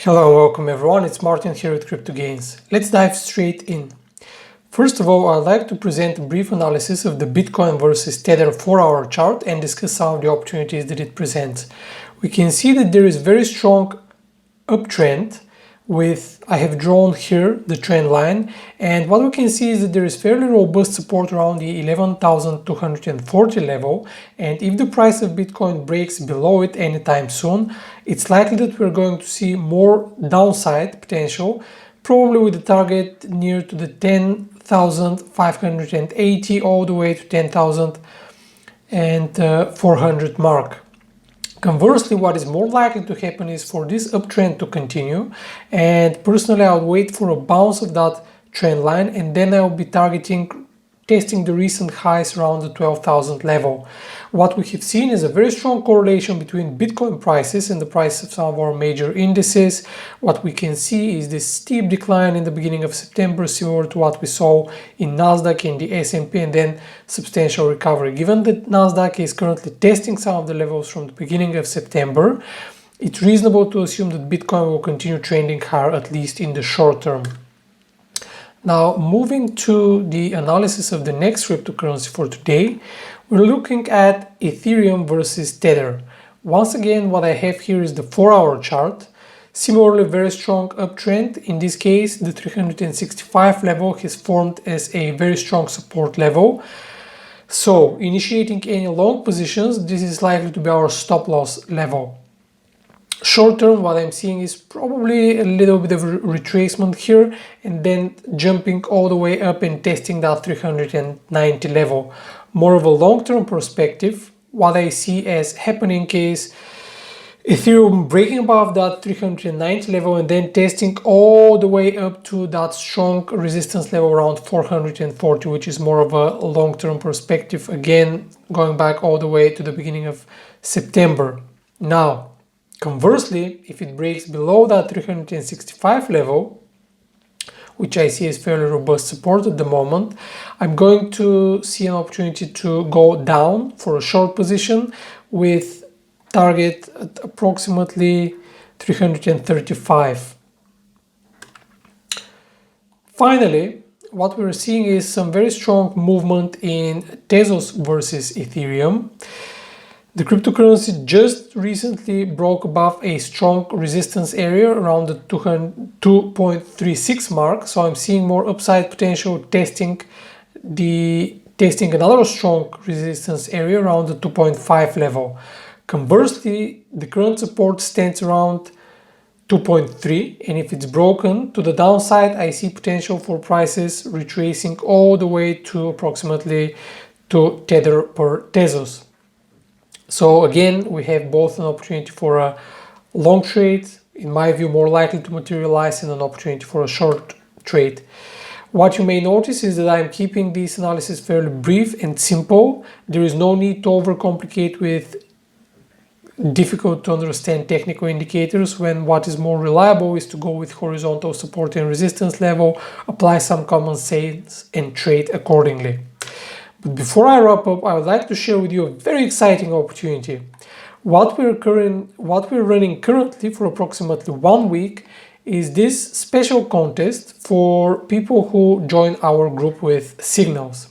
Hello and welcome everyone, it's Martin here at CryptoGains. Let's dive straight in. First of all, I'd like to present a brief analysis of the Bitcoin versus Tether 4-hour chart and discuss some of the opportunities that it presents. We can see that there is very strong uptrend I have drawn here the trend line, and what we can see is that there is fairly robust support around the 11,240 level, and if the price of Bitcoin breaks below it anytime soon, it's likely that we're going to see more downside potential, probably with the target near to the 10,580 all the way to 10,400 mark. Conversely, what is more likely to happen is for this uptrend to continue, and personally I would wait for a bounce of that trend line, and then I will be testing the recent highs around the 12,000 level. What we have seen is a very strong correlation between Bitcoin prices and the price of some of our major indices. What we can see is this steep decline in the beginning of September, similar to what we saw in Nasdaq and the S&P, and then substantial recovery. Given that Nasdaq is currently testing some of the levels from the beginning of September, it's reasonable to assume that Bitcoin will continue trending higher, at least in the short term. Now, moving to the analysis of the next cryptocurrency for today, we're looking at Ethereum versus Tether. Once again, what I have here is the 4-hour chart. Similarly, very strong uptrend. In this case, the 365 level has formed as a very strong support level. So, initiating any long positions, this is likely to be our stop loss level. Short term, what I'm seeing is probably a little bit of a retracement here and then jumping all the way up and testing that 390 level. More of a long-term perspective, what I see as happening is Ethereum breaking above that 390 level and then testing all the way up to that strong resistance level around 440, which is more of a long-term perspective, again going back all the way to the beginning of September. Now, conversely, if it breaks below that 365 level, which I see as fairly robust support at the moment, I'm going to see an opportunity to go down for a short position with target at approximately 335. Finally, what we're seeing is some very strong movement in Tezos versus Ethereum. The cryptocurrency just recently broke above a strong resistance area around the 2.36 mark, so I'm seeing more upside potential testing another strong resistance area around the 2.5 level. Conversely, the current support stands around 2.3, and if it's broken to the downside, I see potential for prices retracing all the way to approximately to Tether per Tezos. So again, we have both an opportunity for a long trade, in my view more likely to materialize, and an opportunity for a short trade. What you may notice is that I'm keeping this analysis fairly brief and simple. There is no need to overcomplicate with difficult to understand technical indicators, when what is more reliable is to go with horizontal support and resistance level, apply some common sense and trade accordingly. But before I wrap up, I would like to share with you a very exciting opportunity. What we're running currently for approximately 1 week is this special contest for people who join our group with Signals.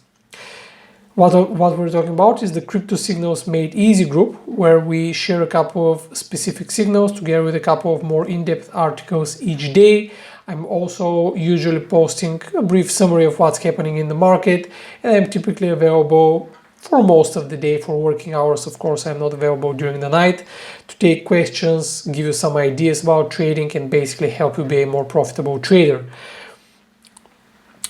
What we're talking about is the Crypto Signals Made Easy group, where we share a couple of specific signals together with a couple of more in-depth articles each day. I'm also usually posting a brief summary of what's happening in the market, and I'm typically available for most of the day for working hours. Of course, I'm not available during the night to take questions, give you some ideas about trading, and basically help you be a more profitable trader.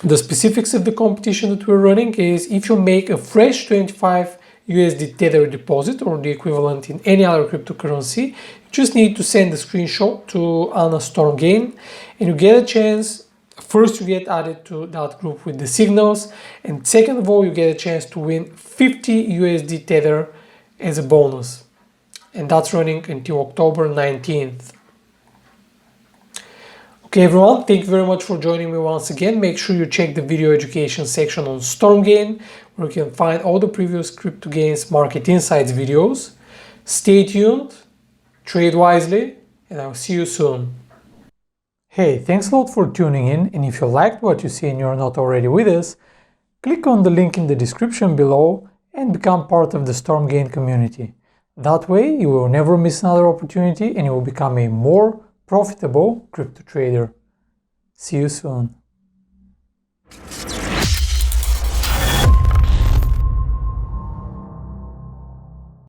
The specifics of the competition that we're running is if you make a fresh 25 USD Tether deposit or the equivalent in any other cryptocurrency, you just need to send a screenshot to Anna StormGain, and you get a chance. First, you get added to that group with the signals, and second of all, you get a chance to win 50 USD Tether as a bonus, and that's running until October 19th. Okay everyone, thank you very much for joining me once again. Make sure you check the video education section on StormGain, where you can find all the previous CryptoGains Market Insights videos. Stay tuned, trade wisely, and I'll see you soon. Hey, thanks a lot for tuning in, and if you liked what you see and you're not already with us, click on the link in the description below and become part of the StormGain community. That way you will never miss another opportunity and you will become a more profitable crypto trader. See you soon.